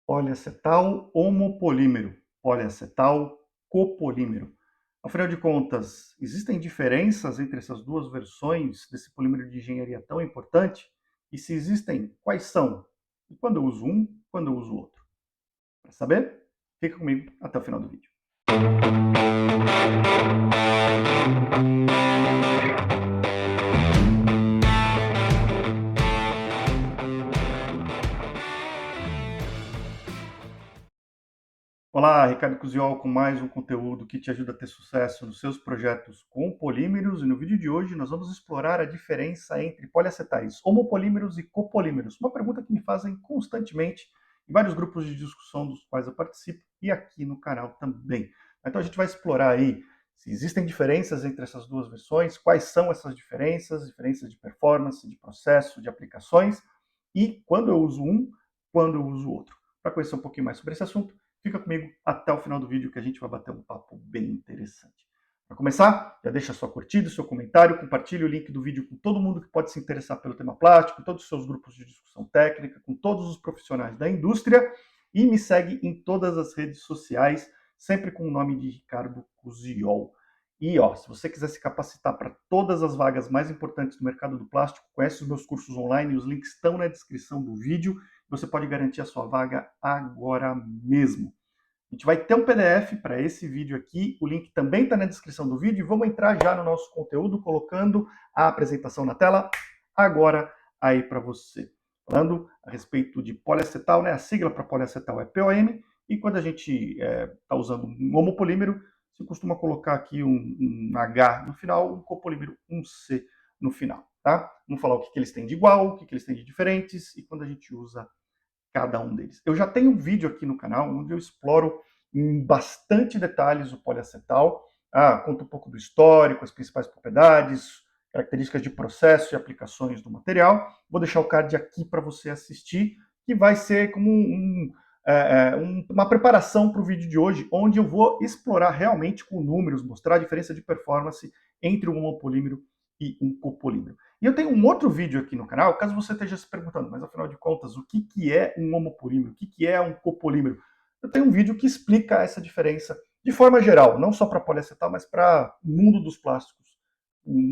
Poliacetal homopolímero, poliacetal copolímero. Afinal de contas, existem diferenças entre essas duas versões desse polímero de engenharia tão importante? E se existem, quais são? E quando eu uso um, quando eu uso o outro? Para saber? Fica comigo até o final do vídeo. Olá, Ricardo Cusiol com mais um conteúdo que te ajuda a ter sucesso nos seus projetos com polímeros. E no vídeo de hoje nós vamos explorar a diferença entre poliacetais homopolímeros e copolímeros. Uma pergunta que me fazem constantemente em vários grupos de discussão dos quais eu participo e aqui no canal também. Então a gente vai explorar aí se existem diferenças entre essas duas versões, quais são essas diferenças, diferenças de performance, de processo, de aplicações e quando eu uso um, quando eu uso o outro. Para conhecer um pouquinho mais sobre esse assunto, fica comigo até o final do vídeo que a gente vai bater um papo bem interessante. Para começar, já deixa sua curtida, seu comentário, compartilhe o link do vídeo com todo mundo que pode se interessar pelo tema plástico, todos os seus grupos de discussão técnica, com todos os profissionais da indústria e me segue em todas as redes sociais, sempre com o nome de Ricardo Cusiol. E se você quiser se capacitar para todas as vagas mais importantes do mercado do plástico, conhece os meus cursos online, os links estão na descrição do vídeo. Você pode garantir a sua vaga agora mesmo. A gente vai ter um PDF para esse vídeo aqui, o link também está na descrição do vídeo, e vamos entrar já no nosso conteúdo, colocando a apresentação na tela agora aí para você. Falando a respeito de poliacetal, né? A sigla para poliacetal é POM, e quando a gente está usando um homopolímero, se costuma colocar aqui um H no final, um copolímero, um C no final, tá? Vamos falar o que eles têm de igual, o que eles têm de diferentes, e quando a gente usa cada um deles. Eu já tenho um vídeo aqui no canal onde eu exploro em bastante detalhes o poliacetal, conto um pouco do histórico, as principais propriedades, características de processo e aplicações do material. Vou deixar o card aqui para você assistir, que vai ser como uma preparação para o vídeo de hoje, onde eu vou explorar realmente com números, mostrar a diferença de performance entre um monopolímero e um copolímero. E eu tenho um outro vídeo aqui no canal, caso você esteja se perguntando, mas afinal de contas, o que é um homopolímero? O que é um copolímero? Eu tenho um vídeo que explica essa diferença de forma geral, não só para poliacetal, mas para o mundo dos plásticos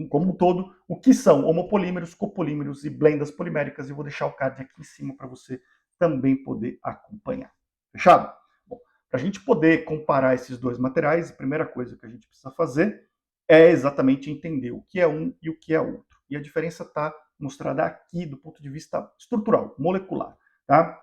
como um todo, o que são homopolímeros, copolímeros e blendas poliméricas. E vou deixar o card aqui em cima para você também poder acompanhar. Fechado? Bom, para a gente poder comparar esses dois materiais, a primeira coisa que a gente precisa fazer é exatamente entender o que é um e o que é outro. E a diferença está mostrada aqui do ponto de vista estrutural, molecular. Tá?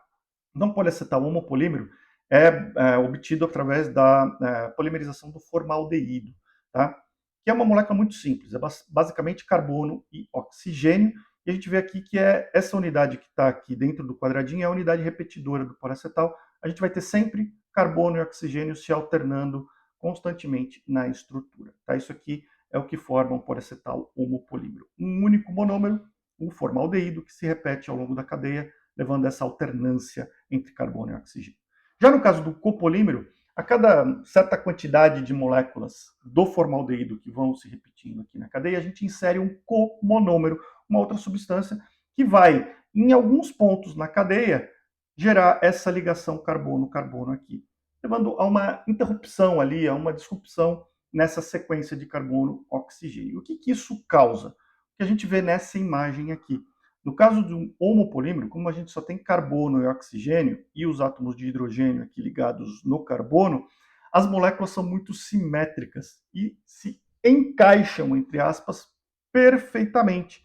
Então, poliacetal homopolímero é obtido através da polimerização do formaldeído, tá? Que é uma molécula muito simples, é basicamente carbono e oxigênio, e a gente vê aqui que essa unidade que está aqui dentro do quadradinho é a unidade repetidora do poliacetal. A gente vai ter sempre carbono e oxigênio se alternando constantemente na estrutura. Tá? Isso aqui é o que forma um poliacetal homopolímero. Um único monômero, o formaldeído, que se repete ao longo da cadeia, levando essa alternância entre carbono e oxigênio. Já no caso do copolímero, a cada certa quantidade de moléculas do formaldeído que vão se repetindo aqui na cadeia, a gente insere um comonômero, uma outra substância que vai, em alguns pontos na cadeia, gerar essa ligação carbono-carbono aqui, levando a uma interrupção ali, a uma disrupção nessa sequência de carbono-oxigênio. O que isso causa? O que a gente vê nessa imagem aqui. No caso de um homopolímero, como a gente só tem carbono e oxigênio e os átomos de hidrogênio aqui ligados no carbono, as moléculas são muito simétricas e se encaixam, entre aspas, perfeitamente,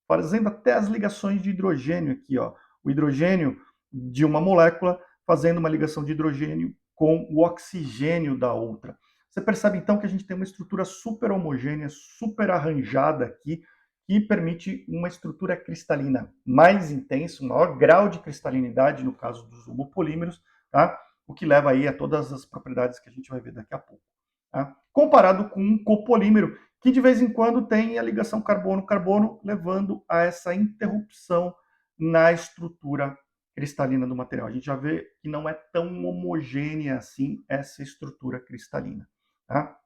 fazendo até as ligações de hidrogênio aqui, o hidrogênio de uma molécula fazendo uma ligação de hidrogênio com o oxigênio da outra. Você percebe então que a gente tem uma estrutura super homogênea, super arranjada aqui, que permite uma estrutura cristalina mais intensa, um maior grau de cristalinidade no caso dos homopolímeros, tá? O que leva aí a todas as propriedades que a gente vai ver daqui a pouco. Tá? Comparado com um copolímero, que de vez em quando tem a ligação carbono-carbono, levando a essa interrupção na estrutura cristalina do material. A gente já vê que não é tão homogênea assim essa estrutura cristalina. Tá?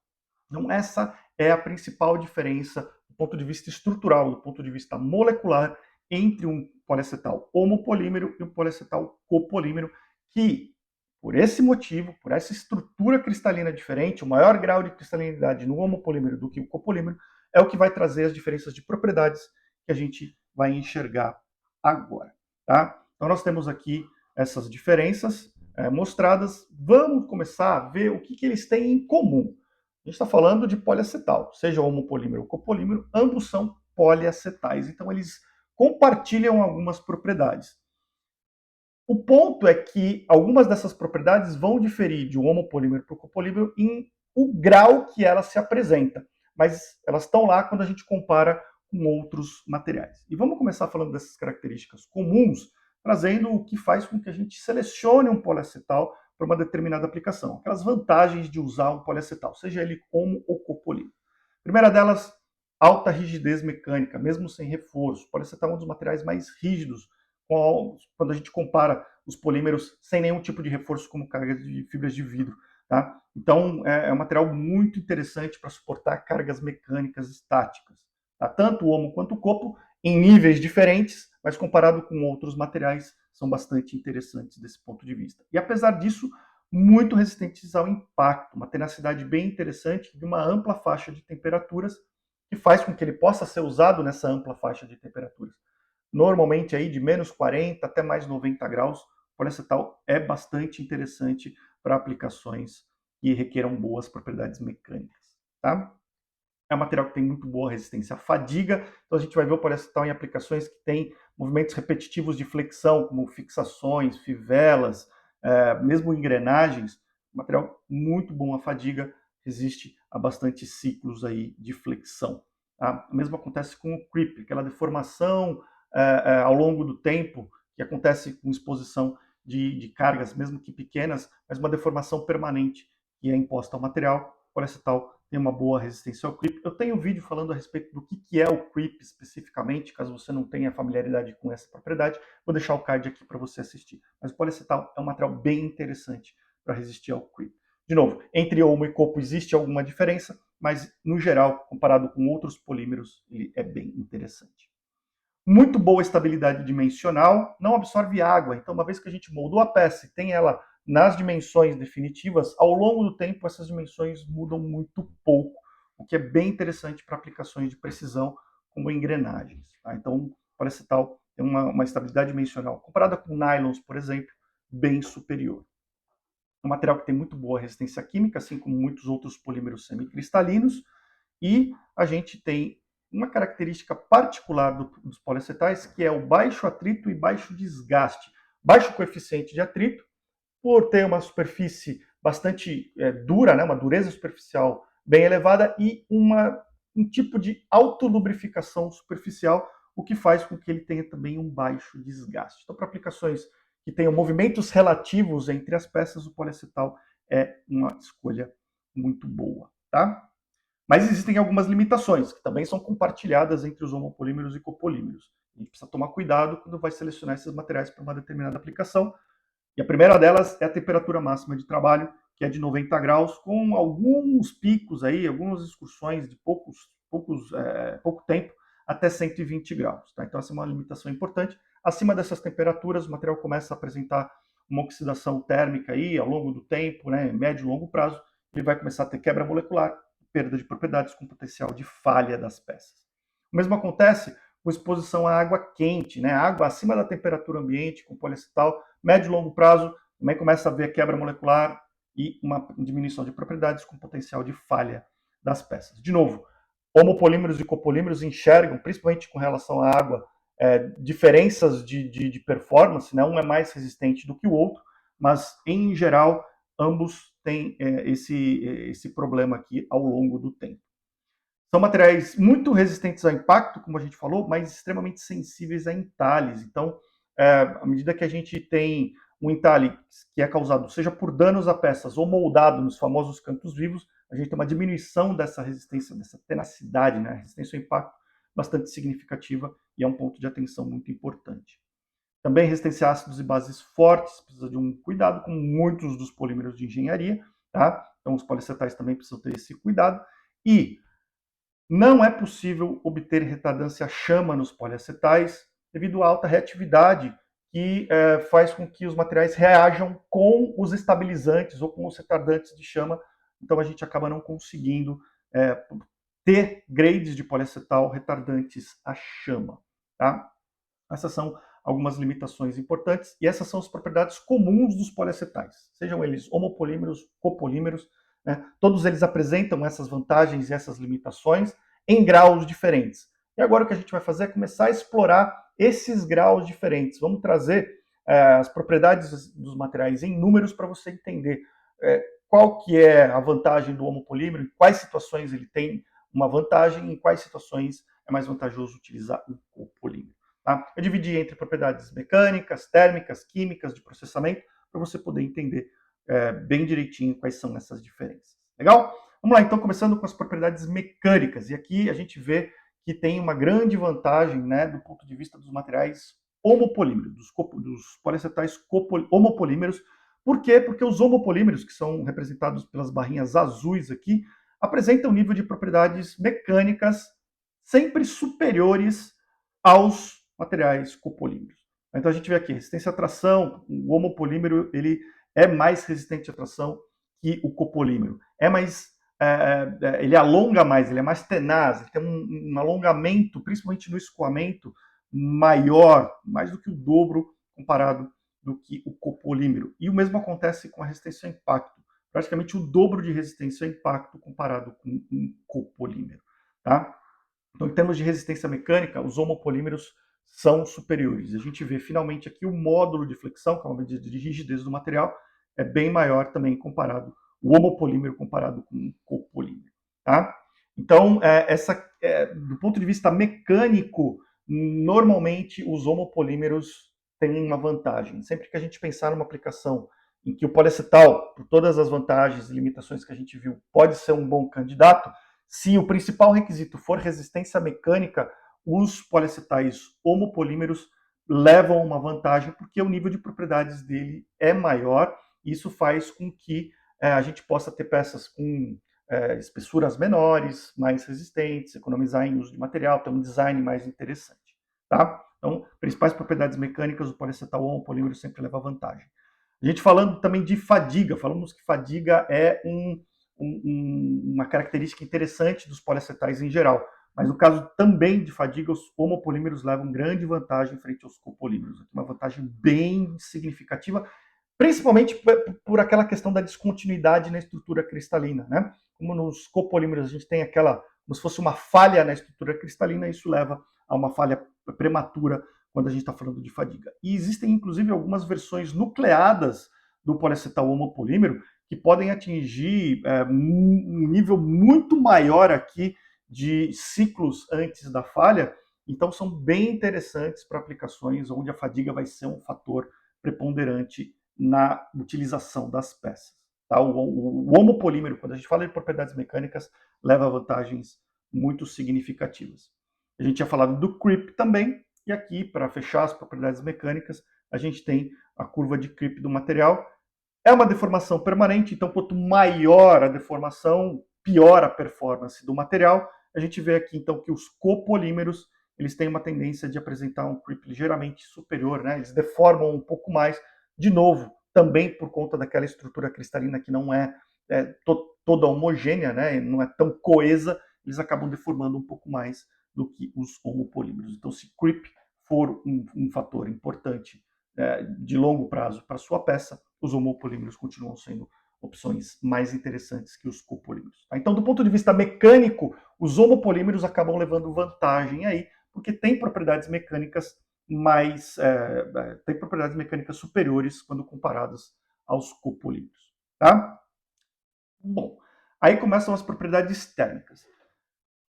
Então, essa é a principal diferença do ponto de vista estrutural, do ponto de vista molecular, entre um poliacetal homopolímero e um poliacetal copolímero, que, por esse motivo, por essa estrutura cristalina diferente, o maior grau de cristalinidade no homopolímero do que o copolímero, é o que vai trazer as diferenças de propriedades que a gente vai enxergar agora. Tá? Então nós temos aqui essas diferenças mostradas. Vamos começar a ver o que eles têm em comum. A gente está falando de poliacetal, seja homopolímero ou copolímero, ambos são poliacetais, então eles compartilham algumas propriedades. O ponto é que algumas dessas propriedades vão diferir de um homopolímero para o copolímero em o grau que ela se apresenta, mas elas estão lá quando a gente compara com outros materiais. E vamos começar falando dessas características comuns, trazendo o que faz com que a gente selecione um poliacetal para uma determinada aplicação, aquelas vantagens de usar um poliacetal, seja ele homo ou copolímero. A primeira delas, alta rigidez mecânica, mesmo sem reforço. O poliacetal é um dos materiais mais rígidos quando a gente compara os polímeros sem nenhum tipo de reforço, como cargas de fibras de vidro. Tá? Então, é um material muito interessante para suportar cargas mecânicas estáticas. Tá? Tanto o homo quanto o copo, em níveis diferentes, mas comparado com outros materiais, são bastante interessantes desse ponto de vista. E apesar disso, muito resistentes ao impacto, uma tenacidade bem interessante de uma ampla faixa de temperaturas, que faz com que ele possa ser usado nessa ampla faixa de temperaturas. Normalmente aí de menos 40 até mais 90 graus, o poliacetal é bastante interessante para aplicações que requeram boas propriedades mecânicas. Tá? É um material que tem muito boa resistência à fadiga, então a gente vai ver o poliacetal em aplicações que têm movimentos repetitivos de flexão, como fixações, fivelas, mesmo engrenagens. Material muito bom à fadiga, resiste a bastante ciclos aí de flexão. Tá? O mesmo acontece com o creep, aquela deformação ao longo do tempo que acontece com exposição de cargas, mesmo que pequenas, mas uma deformação permanente que é imposta ao material. O poliacetal tem uma boa resistência ao creep. Eu tenho um vídeo falando a respeito do que é o creep especificamente, caso você não tenha familiaridade com essa propriedade, vou deixar o card aqui para você assistir. Mas o poliacetal é um material bem interessante para resistir ao creep. De novo, entre homo e copo existe alguma diferença, mas no geral, comparado com outros polímeros, ele é bem interessante. Muito boa estabilidade dimensional, não absorve água, então uma vez que a gente moldou a peça e tem ela nas dimensões definitivas, ao longo do tempo essas dimensões mudam muito pouco, o que é bem interessante para aplicações de precisão, como engrenagens. Tá? Então, o poliacetal tem uma estabilidade dimensional, comparada com nylons, por exemplo, bem superior. É um material que tem muito boa resistência química, assim como muitos outros polímeros semicristalinos, e a gente tem uma característica particular dos poliacetais, que é o baixo atrito e baixo desgaste. Baixo coeficiente de atrito, por ter uma superfície bastante dura, né, uma dureza superficial bem elevada e um tipo de autolubrificação superficial, o que faz com que ele tenha também um baixo desgaste. Então, para aplicações que tenham movimentos relativos entre as peças, o poliacetal é uma escolha muito boa. Tá? Mas existem algumas limitações, que também são compartilhadas entre os homopolímeros e copolímeros. A gente precisa tomar cuidado quando vai selecionar esses materiais para uma determinada aplicação. E a primeira delas é a temperatura máxima de trabalho, que é de 90 graus, com alguns picos aí, algumas excursões de pouco tempo, até 120 graus. Tá? Então essa é uma limitação importante. Acima dessas temperaturas, o material começa a apresentar uma oxidação térmica aí ao longo do tempo, né, médio e longo prazo, ele vai começar a ter quebra molecular, perda de propriedades com potencial de falha das peças. O mesmo acontece com exposição à água quente, né? Água acima da temperatura ambiente, com poliacetal, médio e longo prazo, também começa a haver quebra molecular e uma diminuição de propriedades com potencial de falha das peças. De novo, homopolímeros e copolímeros enxergam, principalmente com relação à água, diferenças de performance, né? Um é mais resistente do que o outro, mas em geral ambos têm esse problema aqui ao longo do tempo. São materiais muito resistentes ao impacto, como a gente falou, mas extremamente sensíveis a entalhes. Então, à medida que a gente tem um entalhe que é causado, seja por danos a peças ou moldado nos famosos cantos vivos, a gente tem uma diminuição dessa resistência, dessa tenacidade, né? Resistência ao impacto bastante significativa e é um ponto de atenção muito importante. Também resistência a ácidos e bases fortes, precisa de um cuidado com muitos dos polímeros de engenharia, tá? Então os poliacetais também precisam ter esse cuidado. E não é possível obter retardância chama nos poliacetais devido à alta reatividade que faz com que os materiais reajam com os estabilizantes ou com os retardantes de chama, então a gente acaba não conseguindo ter grades de poliacetal retardantes à chama. Tá? Essas são algumas limitações importantes e essas são as propriedades comuns dos poliacetais, sejam eles homopolímeros, copolímeros, né? Todos eles apresentam essas vantagens e essas limitações em graus diferentes. E agora o que a gente vai fazer é começar a explorar esses graus diferentes. Vamos trazer as propriedades dos materiais em números para você entender qual que é a vantagem do homopolímero, em quais situações ele tem uma vantagem, em quais situações é mais vantajoso utilizar o copolímero. Tá? Eu dividi entre propriedades mecânicas, térmicas, químicas, de processamento, para você poder entender bem direitinho quais são essas diferenças. Legal? Vamos lá, então, começando com as propriedades mecânicas. E aqui a gente vê que tem uma grande vantagem, né, do ponto de vista dos materiais homopolímeros, dos poliacetais homopolímeros. Por quê? Porque os homopolímeros, que são representados pelas barrinhas azuis aqui, apresentam um nível de propriedades mecânicas sempre superiores aos materiais copolímeros. Então a gente vê aqui, resistência à tração, o homopolímero ele é mais resistente à tração que o copolímero. Ele alonga mais, ele é mais tenaz, ele tem um alongamento, principalmente no escoamento, maior, mais do que o dobro comparado do que o copolímero. E o mesmo acontece com a resistência ao impacto, praticamente o dobro de resistência ao impacto comparado com um copolímero. Tá? Então, em termos de resistência mecânica, os homopolímeros são superiores. A gente vê finalmente aqui o módulo de flexão, que é uma medida de rigidez do material, é bem maior também comparado, o homopolímero comparado com o copolímero. Tá? Então, do ponto de vista mecânico, normalmente os homopolímeros têm uma vantagem. Sempre que a gente pensar numa aplicação em que o poliacetal, por todas as vantagens e limitações que a gente viu, pode ser um bom candidato, se o principal requisito for resistência mecânica, os poliacetais homopolímeros levam uma vantagem porque o nível de propriedades dele é maior. Isso faz com que a gente possa ter peças com espessuras menores, mais resistentes, economizar em uso de material, ter um design mais interessante. Tá? Então, principais propriedades mecânicas, o poliacetal homopolímero sempre leva vantagem. A gente falando também de fadiga, falamos que fadiga é uma característica interessante dos poliacetais em geral, mas no caso também de fadiga, os homopolímeros levam grande vantagem frente aos copolímeros, uma vantagem bem significativa, principalmente por aquela questão da descontinuidade na estrutura cristalina, né? Como nos copolímeros a gente tem aquela, como se fosse uma falha na estrutura cristalina, isso leva a uma falha prematura quando a gente está falando de fadiga. E existem, inclusive, algumas versões nucleadas do poliacetal homopolímero que podem atingir um nível muito maior aqui de ciclos antes da falha. Então, são bem interessantes para aplicações onde a fadiga vai ser um fator preponderante na utilização das peças. Tá? O homopolímero, quando a gente fala de propriedades mecânicas, leva vantagens muito significativas. A gente tinha falado do creep também, e aqui, para fechar as propriedades mecânicas, a gente tem a curva de creep do material. É uma deformação permanente, então quanto maior a deformação, pior a performance do material. A gente vê aqui então que os copolímeros eles têm uma tendência de apresentar um creep ligeiramente superior, né? Eles deformam um pouco mais, de novo, também por conta daquela estrutura cristalina que não é toda homogênea, né? Não é tão coesa, eles acabam deformando um pouco mais do que os homopolímeros. Então, se creep for um fator importante de longo prazo para sua peça, os homopolímeros continuam sendo opções mais interessantes que os copolímeros. Tá? Então, do ponto de vista mecânico, os homopolímeros acabam levando vantagem aí, porque tem propriedades mecânicas tem propriedades mecânicas superiores quando comparadas aos copolímeros. Tá? Bom, aí começam as propriedades térmicas.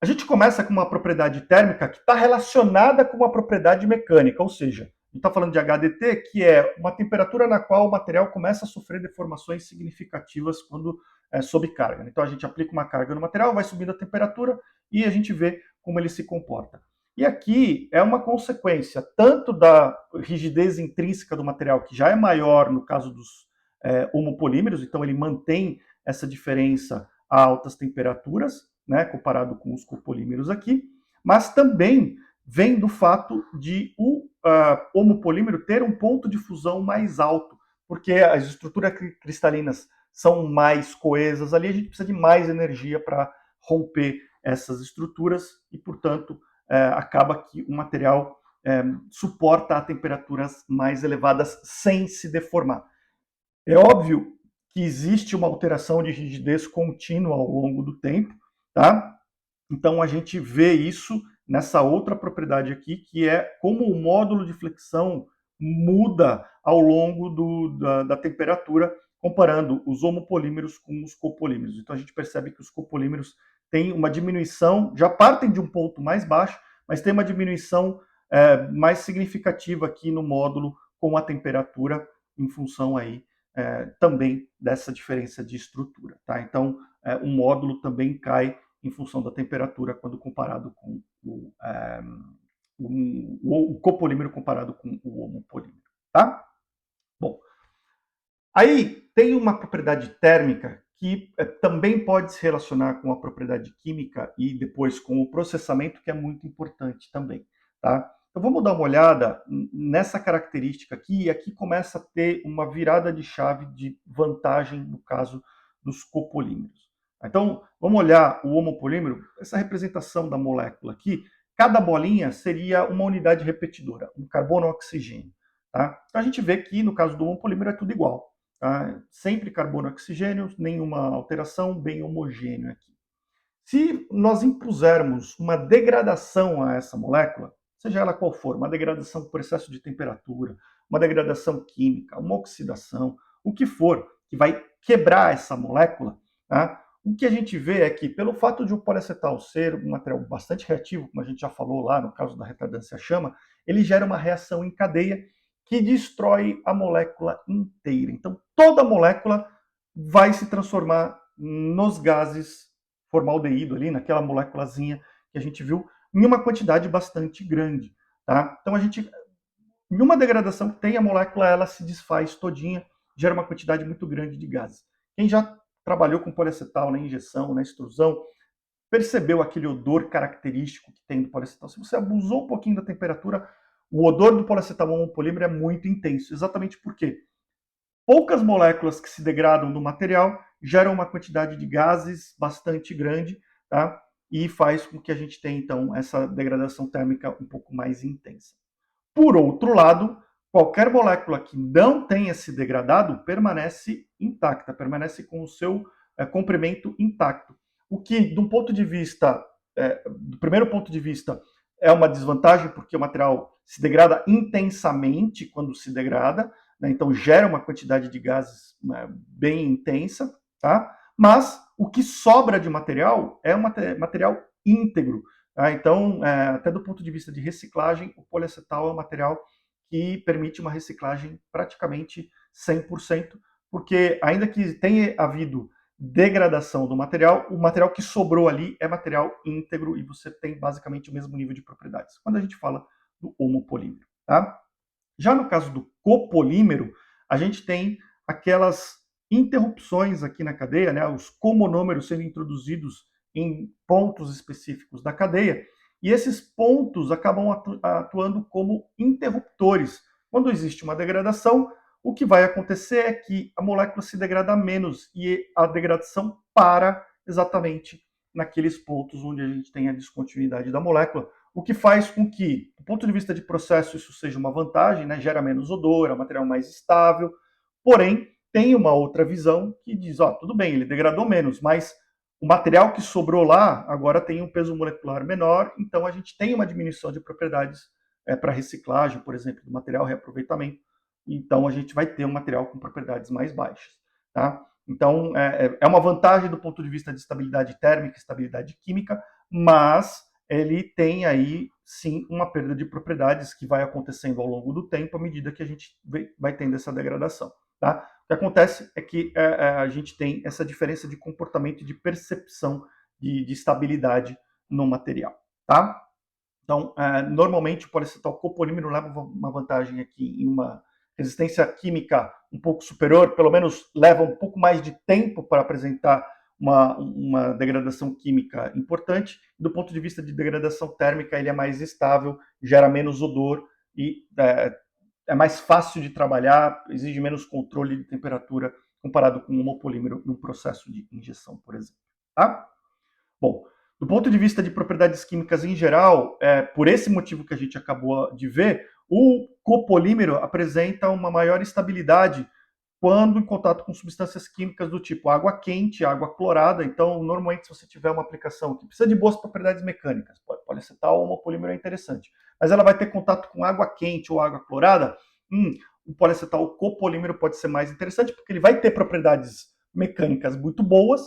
A gente começa com uma propriedade térmica que está relacionada com uma propriedade mecânica, ou seja, a gente está falando de HDT, que é uma temperatura na qual o material começa a sofrer deformações significativas quando sob carga. Então a gente aplica uma carga no material, vai subindo a temperatura e a gente vê como ele se comporta. E aqui é uma consequência tanto da rigidez intrínseca do material, que já é maior no caso dos homopolímeros, então ele mantém essa diferença a altas temperaturas, né, comparado com os copolímeros aqui, mas também vem do fato de o homopolímero ter um ponto de fusão mais alto, porque as estruturas cristalinas são mais coesas ali, a gente precisa de mais energia para romper essas estruturas e, portanto, acaba que o material suporta a temperaturas mais elevadas sem se deformar. É óbvio que existe uma alteração de rigidez contínua ao longo do tempo, tá? Então a gente vê isso nessa outra propriedade aqui, que é como o módulo de flexão muda ao longo da temperatura, comparando os homopolímeros com os copolímeros. Então a gente percebe que os copolímeros têm uma diminuição, já partem de um ponto mais baixo, mas tem uma diminuição mais significativa aqui no módulo com a temperatura, em função aí também dessa diferença de estrutura. Tá? Então o módulo também cai em função da temperatura quando comparado com o copolímero comparado com o homopolímero. Tá? Bom, aí tem uma propriedade térmica que também pode se relacionar com a propriedade química e depois com o processamento, que é muito importante também. Tá? Então vamos dar uma olhada nessa característica aqui, e aqui começa a ter uma virada de chave de vantagem no caso dos copolímeros. Então vamos olhar o homopolímero, essa representação da molécula aqui, cada bolinha seria uma unidade repetidora, um carbono-oxigênio. Tá? Então a gente vê que no caso do homopolímero é tudo igual. Tá? Sempre carbono e oxigênio, nenhuma alteração, bem homogêneo aqui. Se nós impusermos uma degradação a essa molécula, seja ela qual for, uma degradação por excesso de temperatura, uma degradação química, uma oxidação, o que for, que vai quebrar essa molécula, tá? O que a gente vê é que, pelo fato de o poliacetal ser um material bastante reativo, como a gente já falou lá no caso da retardância chama, ele gera uma reação em cadeia que destrói a molécula inteira. Então, toda a molécula vai se transformar nos gases formaldeído ali, naquela moléculazinha que a gente viu, em uma quantidade bastante grande. Tá? Então, a gente, em uma degradação que tem a molécula, ela se desfaz todinha, gera uma quantidade muito grande de gases. Quem já trabalhou com poliacetal na injeção, na extrusão, percebeu aquele odor característico que tem do poliacetal. Se você abusou um pouquinho da temperatura, o odor do poliacetal monopolímero é muito intenso, exatamente porque poucas moléculas que se degradam do material geram uma quantidade de gases bastante grande, tá? E faz com que a gente tenha, então, essa degradação térmica um pouco mais intensa. Por outro lado, qualquer molécula que não tenha se degradado permanece intacta, permanece com o seu comprimento intacto. O que, de um ponto de vista, do primeiro ponto de vista, é uma desvantagem, porque o material se degrada intensamente quando se degrada, né? Então gera uma quantidade de gases bem intensa, tá? Mas o que sobra de material é um material íntegro. Tá? Então, até do ponto de vista de reciclagem, o poliacetal é um material que permite uma reciclagem praticamente 100%, porque ainda que tenha havido degradação do material, o material que sobrou ali é material íntegro e você tem basicamente o mesmo nível de propriedades, quando a gente fala do homopolímero. Tá? Já no caso do copolímero, a gente tem aquelas interrupções aqui na cadeia, né, os comonômeros sendo introduzidos em pontos específicos da cadeia, e esses pontos acabam atuando como interruptores. Quando existe uma degradação, o que vai acontecer é que a molécula se degrada menos e a degradação para exatamente naqueles pontos onde a gente tem a descontinuidade da molécula, o que faz com que, do ponto de vista de processo, isso seja uma vantagem, né? Gera menos odor, é um material mais estável, porém, tem uma outra visão que diz, tudo bem, ele degradou menos, mas o material que sobrou lá agora tem um peso molecular menor, então a gente tem uma diminuição de propriedades para reciclagem, por exemplo, do material reaproveitamento, então a gente vai ter um material com propriedades mais baixas. Tá? Então, é uma vantagem do ponto de vista de estabilidade térmica, estabilidade química, mas ele tem aí, sim, uma perda de propriedades que vai acontecendo ao longo do tempo à medida que a gente vai tendo essa degradação. Tá? O que acontece é que a gente tem essa diferença de comportamento e de percepção de estabilidade no material. Tá? Então, normalmente o poliacetal copolímero leva uma vantagem aqui em uma resistência química um pouco superior, pelo menos leva um pouco mais de tempo para apresentar uma degradação química importante. Do ponto de vista de degradação térmica, ele é mais estável, gera menos odor e é mais fácil de trabalhar, exige menos controle de temperatura comparado com um homopolímero num processo de injeção, por exemplo. Tá? Bom, do ponto de vista de propriedades químicas em geral, por esse motivo que a gente acabou de ver, o copolímero apresenta uma maior estabilidade quando em contato com substâncias químicas do tipo água quente, água clorada. Então, normalmente, se você tiver uma aplicação que precisa de boas propriedades mecânicas, poliacetal ou homopolímero é interessante, mas ela vai ter contato com água quente ou água clorada, o poliacetal copolímero pode ser mais interessante, porque ele vai ter propriedades mecânicas muito boas,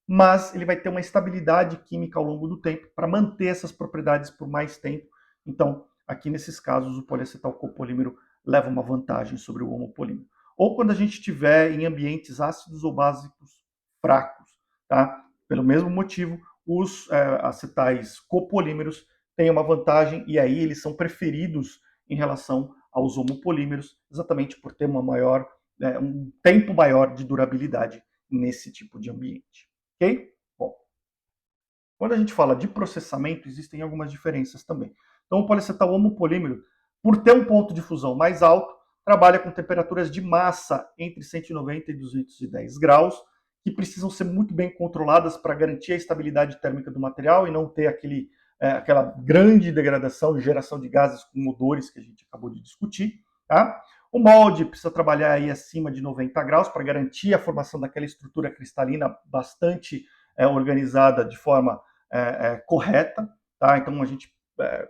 mas ele vai ter uma estabilidade química ao longo do tempo para manter essas propriedades por mais tempo. Então, aqui nesses casos, o poliacetal copolímero leva uma vantagem sobre o homopolímero. Ou quando a gente estiver em ambientes ácidos ou básicos fracos, tá? Pelo mesmo motivo, os acetais copolímeros têm uma vantagem e aí eles são preferidos em relação aos homopolímeros, exatamente por ter um tempo maior de durabilidade nesse tipo de ambiente. Ok? Bom, quando a gente fala de processamento, existem algumas diferenças também. Então, o poliacetal homopolímero, por ter um ponto de fusão mais alto, trabalha com temperaturas de massa entre 190 e 210 graus, que precisam ser muito bem controladas para garantir a estabilidade térmica do material e não ter aquela grande degradação e geração de gases com odores que a gente acabou de discutir. Tá? O molde precisa trabalhar aí acima de 90 graus para garantir a formação daquela estrutura cristalina bastante organizada de forma correta. Tá? Então,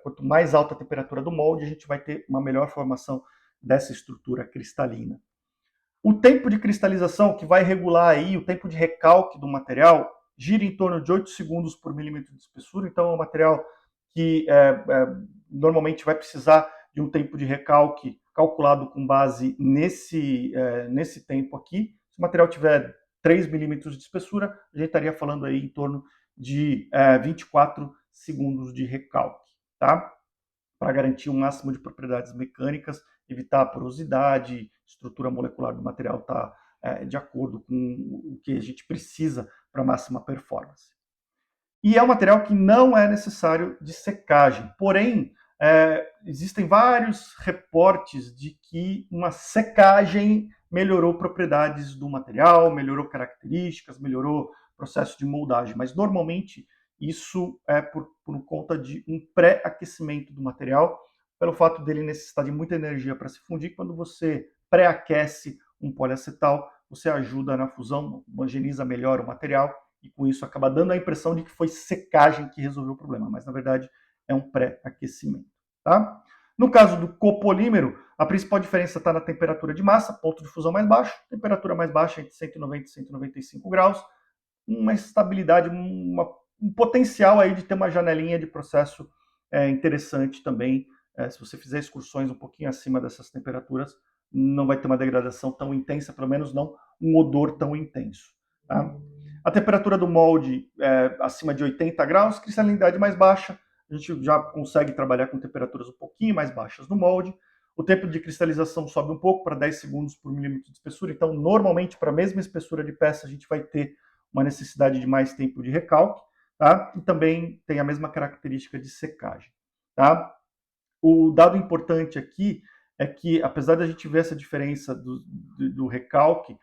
quanto mais alta a temperatura do molde, a gente vai ter uma melhor formação dessa estrutura cristalina. O tempo de cristalização, que vai regular aí o tempo de recalque do material, gira em torno de 8 segundos por milímetro de espessura. Então, é um material que normalmente vai precisar de um tempo de recalque calculado com base nesse tempo aqui. Se o material tiver 3 milímetros de espessura, a gente estaria falando aí em torno de 24 segundos de recalque, tá? Para garantir um máximo de propriedades mecânicas, evitar a porosidade, estrutura molecular do material estar de acordo com o que a gente precisa para máxima performance. E é um material que não é necessário de secagem, porém, existem vários reportes de que uma secagem melhorou propriedades do material, melhorou características, melhorou processo de moldagem, mas normalmente isso é por conta de um pré-aquecimento do material, pelo fato dele necessitar de muita energia para se fundir. Quando você pré-aquece um poliacetal, você ajuda na fusão, homogeniza melhor o material e com isso acaba dando a impressão de que foi secagem que resolveu o problema, mas na verdade é um pré-aquecimento. Tá? No caso do copolímero, a principal diferença está na temperatura de massa, ponto de fusão mais baixo, temperatura mais baixa entre 190 e 195 graus, uma estabilidade, um potencial aí de ter uma janelinha de processo interessante também. Se você fizer excursões um pouquinho acima dessas temperaturas, não vai ter uma degradação tão intensa, pelo menos não um odor tão intenso. Tá? A temperatura do molde acima de 80 graus, cristalinidade mais baixa, a gente já consegue trabalhar com temperaturas um pouquinho mais baixas no molde. O tempo de cristalização sobe um pouco para 10 segundos por milímetro de espessura, então normalmente para a mesma espessura de peça a gente vai ter uma necessidade de mais tempo de recalque, tá? E também tem a mesma característica de secagem, tá? O dado importante aqui é que, apesar da gente ver essa diferença do recalque,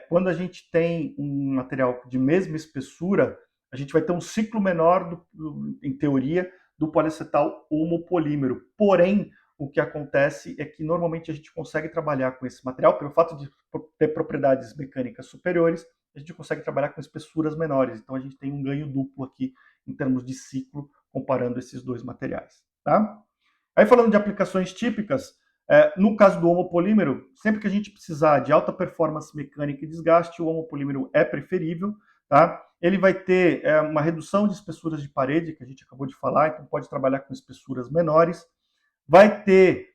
quando a gente tem um material de mesma espessura, a gente vai ter um ciclo menor, em teoria, do poliacetal homopolímero. Porém, o que acontece é que normalmente a gente consegue trabalhar com esse material, pelo fato de ter propriedades mecânicas superiores, a gente consegue trabalhar com espessuras menores. Então a gente tem um ganho duplo aqui em termos de ciclo, comparando esses dois materiais. Tá? Aí falando de aplicações típicas, no caso do homopolímero, sempre que a gente precisar de alta performance mecânica e desgaste, o homopolímero é preferível. Tá? Ele vai ter uma redução de espessuras de parede, que a gente acabou de falar, então pode trabalhar com espessuras menores. Vai ter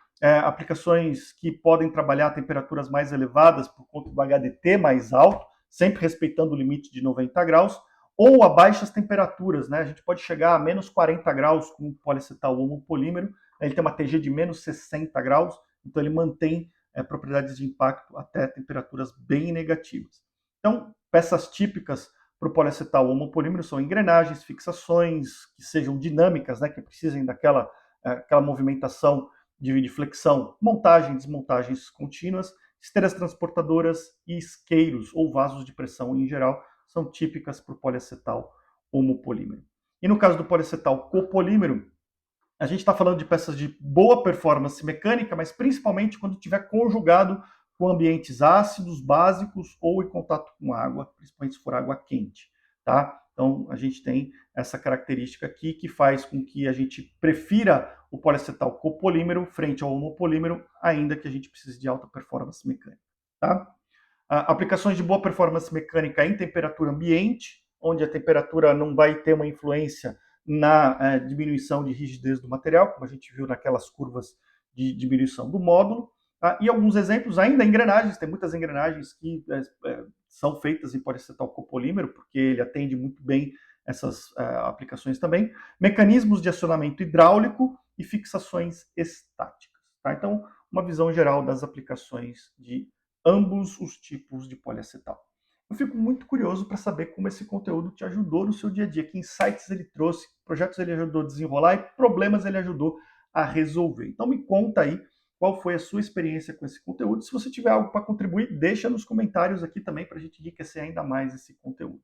aplicações que podem trabalhar a temperaturas mais elevadas por conta do HDT mais alto, sempre respeitando o limite de 90 graus, ou a baixas temperaturas, né? A gente pode chegar a menos 40 graus com o poliacetal homopolímero, ele tem uma TG de menos 60 graus, então ele mantém propriedades de impacto até temperaturas bem negativas. Então, peças típicas para o poliacetal homopolímero são engrenagens, fixações que sejam dinâmicas, né, que precisem daquela aquela movimentação de flexão, montagem, desmontagens contínuas, esteiras transportadoras e isqueiros ou vasos de pressão em geral são típicas para o poliacetal homopolímero. E no caso do poliacetal copolímero, a gente está falando de peças de boa performance mecânica, mas principalmente quando estiver conjugado com ambientes ácidos, básicos ou em contato com água, principalmente se for água quente, tá? Então, a gente tem essa característica aqui que faz com que a gente prefira o poliacetal copolímero frente ao homopolímero, ainda que a gente precise de alta performance mecânica, tá? Aplicações de boa performance mecânica em temperatura ambiente, onde a temperatura não vai ter uma influência na diminuição de rigidez do material, como a gente viu naquelas curvas de diminuição do módulo. E alguns exemplos ainda engrenagens, tem muitas engrenagens que são feitas em poliacetal copolímero, porque ele atende muito bem essas aplicações também. Mecanismos de acionamento hidráulico e fixações estáticas. Tá? Então, uma visão geral das aplicações de ambos os tipos de poliacetal. Eu fico muito curioso para saber como esse conteúdo te ajudou no seu dia a dia, que insights ele trouxe, projetos ele ajudou a desenrolar e problemas ele ajudou a resolver. Então me conta aí qual foi a sua experiência com esse conteúdo. Se você tiver algo para contribuir, deixa nos comentários aqui também para a gente enriquecer ainda mais esse conteúdo.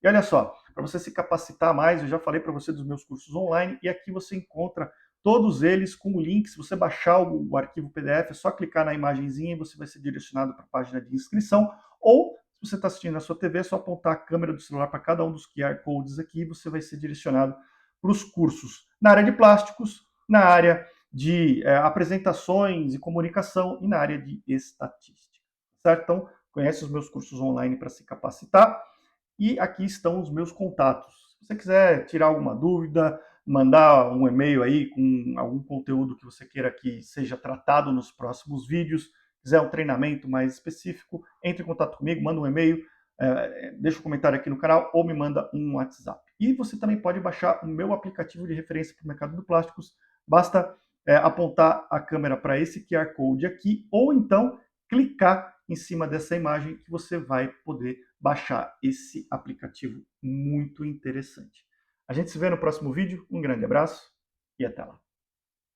E olha só, para você se capacitar mais, eu já falei para você dos meus cursos online e aqui você encontra todos eles com o link. Se você baixar o arquivo PDF, é só clicar na imagenzinha e você vai ser direcionado para a página de inscrição, ou se você está assistindo na sua TV, é só apontar a câmera do celular para cada um dos QR Codes aqui e você vai ser direcionado para os cursos na área de plásticos, na área de apresentações e comunicação e na área de estatística. Certo? Então, conhece os meus cursos online para se capacitar e aqui estão os meus contatos. Se você quiser tirar alguma dúvida, mandar um e-mail aí com algum conteúdo que você queira que seja tratado nos próximos vídeos, quiser um treinamento mais específico, entre em contato comigo, manda um e-mail, deixa um comentário aqui no canal ou me manda um WhatsApp. E você também pode baixar o meu aplicativo de referência para o mercado de plásticos. Basta apontar a câmera para esse QR Code aqui ou então clicar em cima dessa imagem que você vai poder baixar esse aplicativo muito interessante. A gente se vê no próximo vídeo. Um grande abraço e até lá.